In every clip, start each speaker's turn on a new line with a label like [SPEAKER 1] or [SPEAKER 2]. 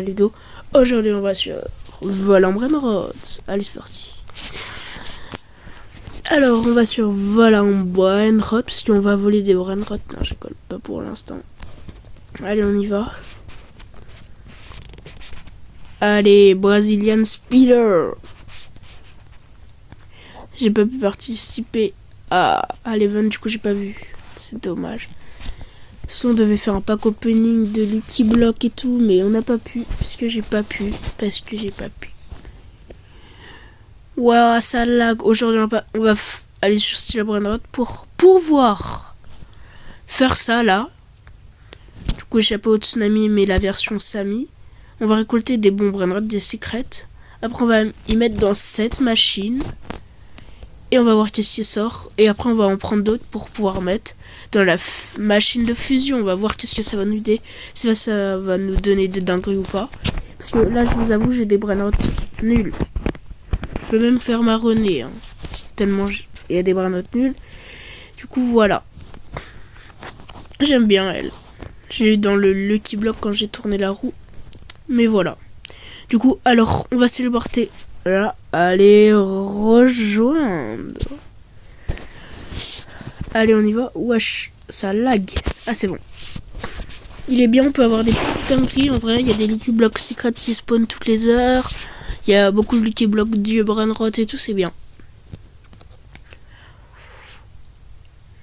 [SPEAKER 1] Ludo. Aujourd'hui on va sur Vol en Brainrot. Allez c'est parti. Alors on va sur Vol en Brainrot parce qu'on va voler des Brainrot. Non je colle pas pour l'instant. Allez on y va. Allez Brazilian Speeder. J'ai pas pu participer à l'event, du coup j'ai pas vu. C'est dommage. On devait faire un pack opening de Lucky Block et tout, mais on n'a pas pu, parce que j'ai pas pu. Waouh, ça lag. Aujourd'hui, on va aller sur Steel Brainrot pour pouvoir faire ça là. Du coup, échapper au tsunami, mais la version Sami. On va récolter des bons Brainrot, des secrets. Après, on va y mettre dans cette machine. Et on va voir qu'est-ce qui sort. Et après, on va en prendre d'autres pour pouvoir mettre dans la machine de fusion. On va voir qu'est-ce que ça va nous donner. Si ça va nous donner des dingueries ou pas. Parce que là, je vous avoue, j'ai des Brainrot nuls. Je peux même faire marronner. Hein, tellement il y a des Brainrot nuls. Du coup, voilà. J'aime bien elle. J'ai eu dans le Lucky Block quand j'ai tourné la roue. Mais voilà. Du coup, alors, on va se téléporter. Là, allez rejoindre. Allez, on y va. Wesh, ça lag. Ah, c'est bon. Il est bien, on peut avoir des petites dingueries. En vrai, il y a des Lucky Blocks secrets qui spawnent toutes les heures. Il y a beaucoup de Lucky Blocks Dieu Brainrot et tout, c'est bien.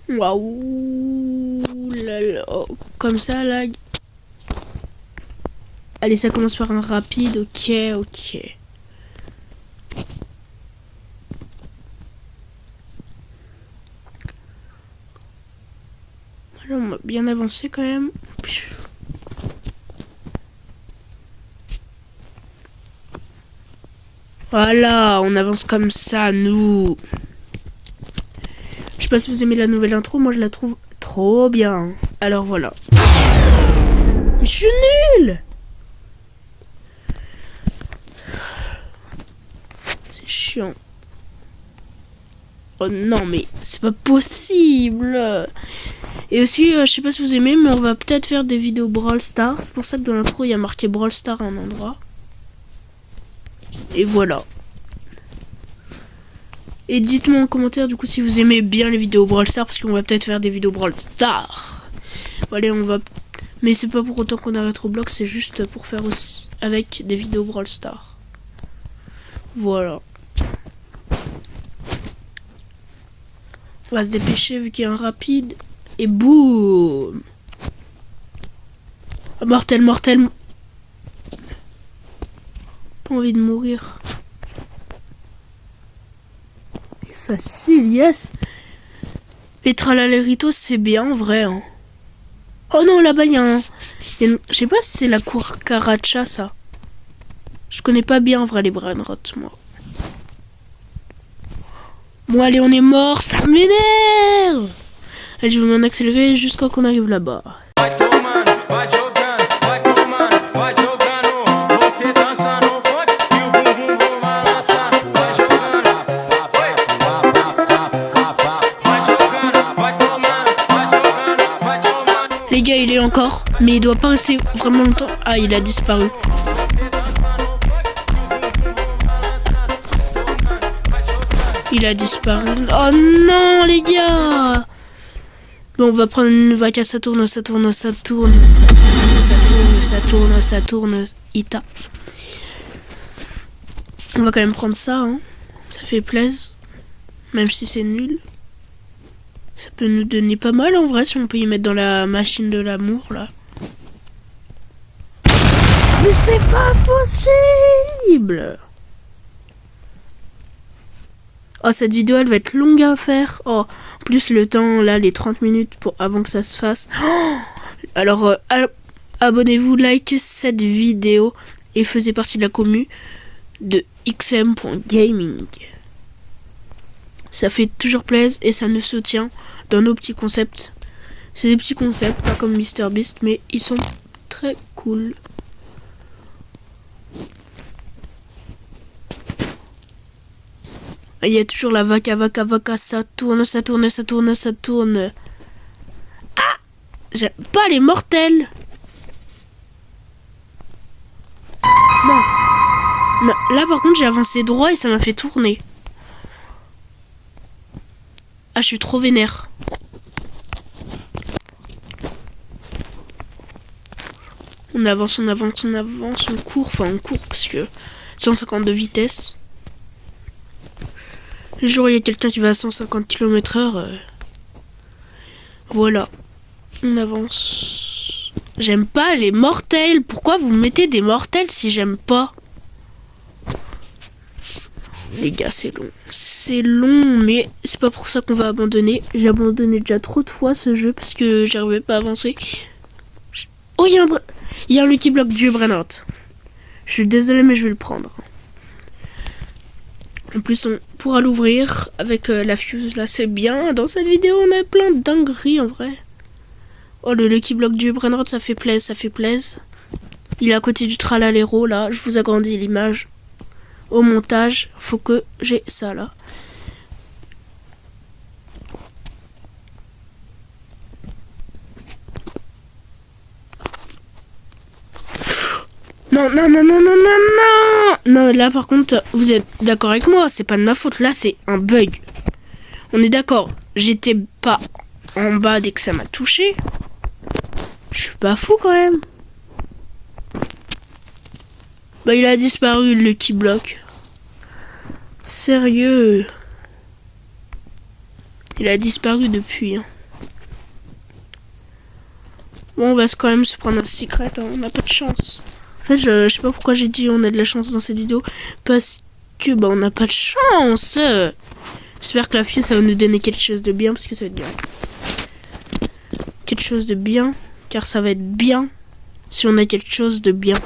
[SPEAKER 1] Waouh. Oh, comme ça, lag. Allez, ça commence par un rapide. Ok. Là, on va bien avancer quand même. Voilà, on avance comme ça, nous. Je sais pas si vous aimez la nouvelle intro, moi je la trouve trop bien. Alors voilà. Je suis nul. C'est chiant. Oh non, mais c'est pas possible. Et aussi, je sais pas si vous aimez, mais on va peut-être faire des vidéos Brawl Stars. C'est pour ça que dans l'intro, il y a marqué Brawl Stars à un endroit. Et voilà. Et dites-moi en commentaire, du coup, si vous aimez bien les vidéos Brawl Stars, parce qu'on va peut-être faire des vidéos Brawl Stars. Voilà, on va... Mais c'est pas pour autant qu'on arrête Roblox, c'est juste pour faire aussi avec des vidéos Brawl Stars. Voilà. On va se dépêcher vu qu'il y a un rapide. Et boum! Oh, mortel. Pas envie de mourir. Facile, yes! Les tralaléritos, c'est bien en vrai. Hein. Oh non, là-bas, il y a un... Je sais pas si c'est la cour Karacha, ça. Je connais pas bien en vrai les Brainrot, moi. Bon, allez, on est mort, ça m'énerve! Allez, je vais m'en accélérer jusqu'à qu'on arrive là-bas. Les gars, il est encore, mais il doit pas rester vraiment longtemps. Ah, il a disparu. Il a disparu. Oh non, les gars! Bon, on va prendre une vaca, ça tourne. Ita. On va quand même prendre ça, hein. Ça fait plaisir. Même si c'est nul. Ça peut nous donner pas mal en vrai si on peut y mettre dans la machine de l'amour là. Mais c'est pas possible! Oh, cette vidéo elle va être longue à faire. Oh, en plus le temps là, les 30 minutes pour avant que ça se fasse. Oh, alors abonnez-vous, likez cette vidéo et faisez partie de la commu de xm.gaming. Ça fait toujours plaisir et ça nous soutient dans nos petits concepts. C'est des petits concepts, pas comme MrBeast, mais ils sont très cool. Il y a toujours la vaca, ça tourne. Ah! J'aime pas les mortels. non. Non, là par contre j'ai avancé droit et ça m'a fait tourner. Ah, je suis trop vénère. On avance, on avance, on avance, on court. Enfin, on court parce que 150 de vitesse. Le jour où il y a quelqu'un qui va à 150 km/h, voilà. On avance. J'aime pas les mortels. Pourquoi vous mettez des mortels si j'aime pas? Les gars, c'est long. C'est long, mais c'est pas pour ça qu'on va abandonner. J'ai abandonné déjà trop de fois ce jeu parce que j'arrivais pas à avancer. Oh, il y a un Lucky Block du Brainrot. Je suis désolé, mais je vais le prendre. En plus, on pourra l'ouvrir avec la fuse. Là, c'est bien. Dans cette vidéo, on a plein de dingueries en vrai. Oh, le Lucky Block du Brainrot, ça fait plaisir, ça fait plaisir. Il est à côté du Tralaléro, là. Je vous agrandis l'image. Au montage, faut que j'ai ça là. Non, non, non, non, non, non, non. Non, là par contre, vous êtes d'accord avec moi, c'est pas de ma faute, là c'est un bug. On est d'accord, j'étais pas en bas dès que ça m'a touché. Je suis pas fou quand même. Bah il a disparu le Lucky Block. Sérieux. Il a disparu depuis. Hein. Bon, on va quand même se prendre un secret, hein. On n'a pas de chance. En fait, je sais pas pourquoi j'ai dit on a de la chance dans cette vidéo. Parce que, bah, on n'a pas de chance. J'espère que la fille, ça va nous donner quelque chose de bien, parce que ça va être bien. Quelque chose de bien, car ça va être bien si on a quelque chose de bien.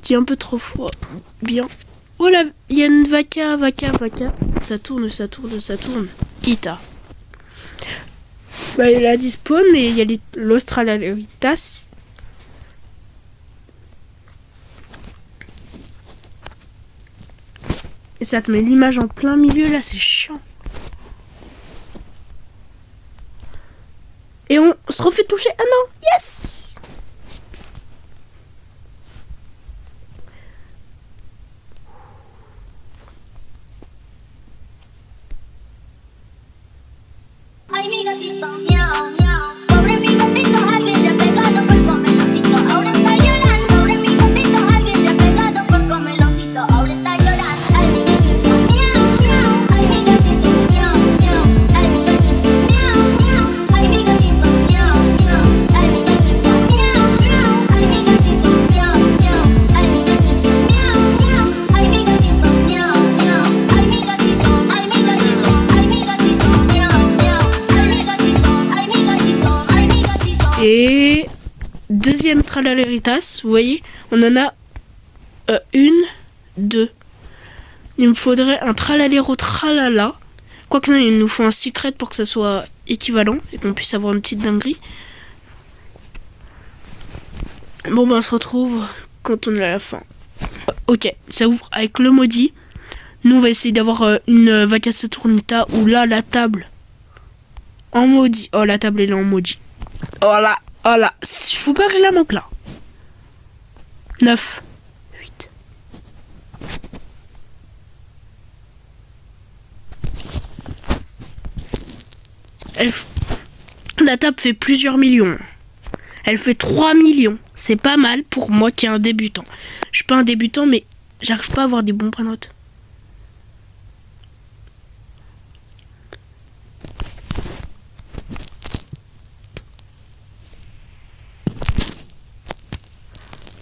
[SPEAKER 1] Dit un peu trop fort. Bien. Oh là, il y a une vaca. Ça tourne. Ita. Bah, il a dit spawn et il y a l'Australaritas. Et ça te met l'image en plein milieu là, c'est chiant. Et on se refait toucher. Ah non, yes!
[SPEAKER 2] Ay, mi gatito, miau, miau. Pobre mi gatito, alguien le ha pegado por comeloncito. Ahora está llorando. Pobre mi gatito, alguien le ha pegado por comeloncito. Ahora está llorando. Ay, mi gatito, miau, miau. Ay, mi gatito, miau, miau. Ay, mi gatito, miau, miau. Ay, mi gatito, miau, miau. Ay, mi gatito, miau, miau. Ay, mi gatito, miau, miau. Ay, mi gatito, miau, miau. Ay, mi gatito, miau, miau. Ay, mi gatito, ay, mi gatito, ay, mi gatito, miau, miau.
[SPEAKER 1] Et deuxième Tralaleritas, vous voyez, on en a une, deux. Il me faudrait un Tralalero Tralala. Quoique non, il nous faut un secret pour que ça soit équivalent et qu'on puisse avoir une petite dinguerie. Bon, ben on se retrouve quand on est à la fin. Ok, ça ouvre avec le maudit. Nous, on va essayer d'avoir une Vaca Saturnita où là, la table en maudit. Oh, la table, elle est en maudit. Oh là, faut pas que je la manque là. 9, 8. La table fait plusieurs millions. Elle fait 3 millions. C'est pas mal pour moi qui est un débutant. Je suis pas un débutant, mais j'arrive pas à avoir des bons points de note.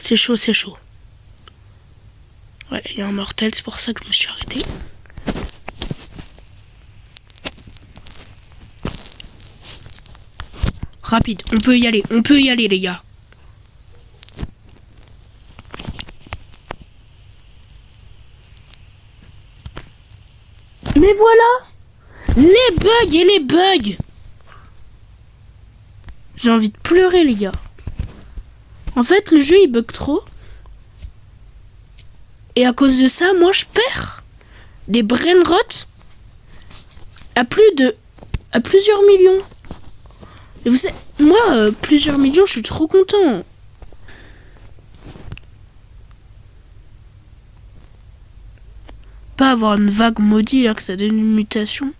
[SPEAKER 1] C'est chaud, c'est chaud. Ouais, il y a un mortel, c'est pour ça que je me suis arrêté. Rapide, on peut y aller les gars. Mais voilà! Les bugs et les bugs! J'ai envie de pleurer les gars. En fait, le jeu il bug trop. Et à cause de ça, moi je perds des brainrot à plusieurs millions. Et vous savez, moi, plusieurs millions, je suis trop content. pas avoir une vague maudite là, que ça donne une mutation.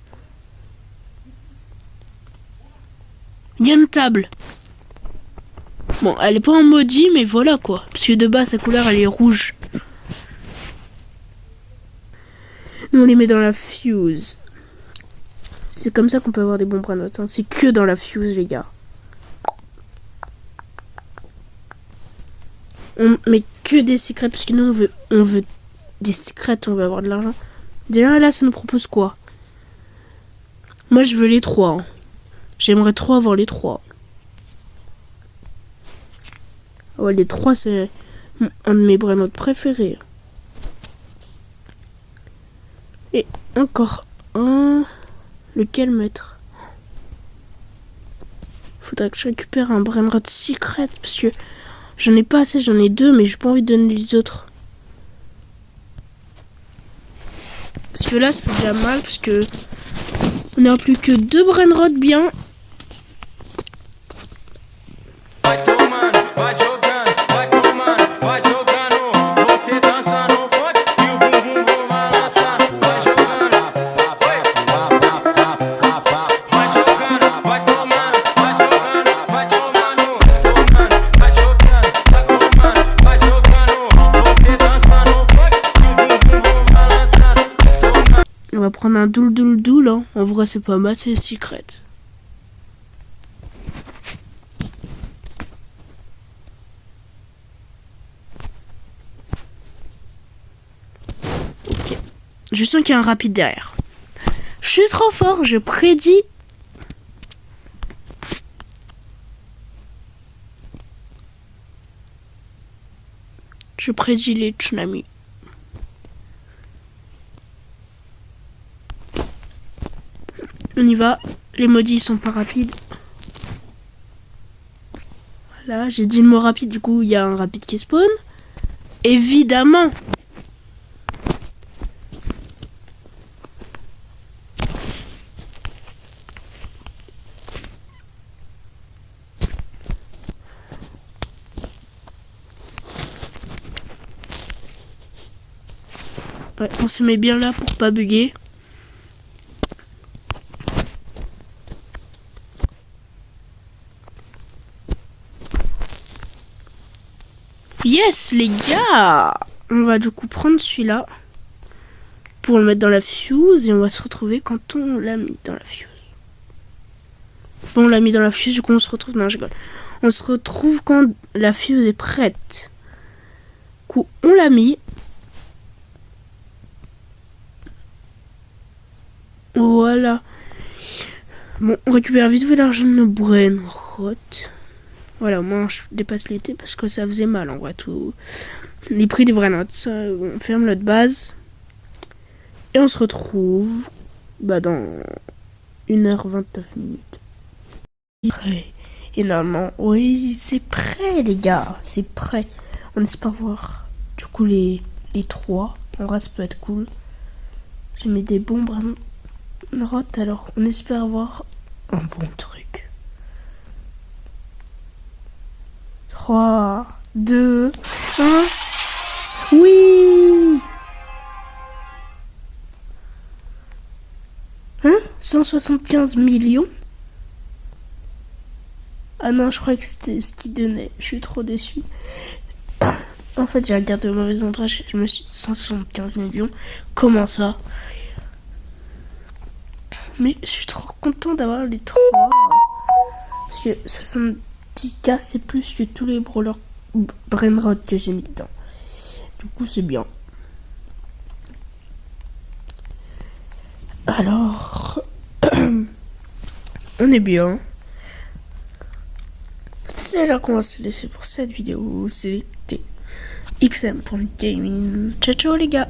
[SPEAKER 1] Il y a une table. Bon, elle est pas en maudit, mais voilà quoi. Parce que de base, sa couleur, elle est rouge. Nous, on les met dans la fuse. C'est comme ça qu'on peut avoir des bons brain-notes. Hein. C'est que dans la fuse, les gars. On met que des secrets, parce que nous, on veut des secrets, on veut avoir de l'argent. Déjà, là, ça nous propose quoi? Moi, je veux les 3. Hein. J'aimerais trop avoir les 3. Ouais, les 3, c'est un de mes brain-notes préférés. Et encore un. Lequel mettre? Faudrait que je récupère un brain-rot secret, parce que j'en ai pas assez, j'en ai 2, mais j'ai pas envie de donner les autres. Parce que là, ça fait déjà mal, parce que on n'a plus que 2 brain-rot bien. On va prendre un doule. Hein. En vrai, c'est pas mal, c'est secret. Ok. Je sens qu'il y a un rapide derrière. Je suis trop fort, je prédis. Je prédis les tsunamis. On y va. Les maudits sont pas rapides. Voilà, j'ai dit le mot rapide, du coup il y a un rapide qui spawn. Évidemment. Ouais, on se met bien là pour pas bugger. Yes les gars. On va du coup prendre celui-là pour le mettre dans la fuse et on va se retrouver quand on l'a mis dans la fuse. Bon, on l'a mis dans la fuse, du coup on se retrouve... Non, je rigole. On se retrouve quand la fuse est prête. Du coup, on l'a mis. Voilà. Bon, on récupère vite fait l'argent de nos brain-rot. Voilà, au moins je dépasse l'été parce que ça faisait mal en vrai tout. Les prix des brain-rot. On ferme notre base. Et on se retrouve dans 1h29 minutes. Et normalement, oui, c'est prêt les gars. C'est prêt. On espère voir du coup les 3. En vrai, ça peut être cool. J'ai mis des bons brain-rot, alors on espère avoir un bon truc. 3, 2, 1. Oui! Hein? 175 millions? Ah non, je crois que c'était ce qu'il donnait. Je suis trop déçu. En fait, j'ai regardé au mauvais endroit. Je me suis dit 175 millions. Comment ça? Mais je suis trop content d'avoir les 3. Parce que 70K, c'est plus que tous les brawlers brain-rot que j'ai mis dedans. Du coup, c'est bien. Alors, on est bien. C'est là qu'on va se laisser pour cette vidéo. C'était XM pour le gaming. Ciao, ciao les gars.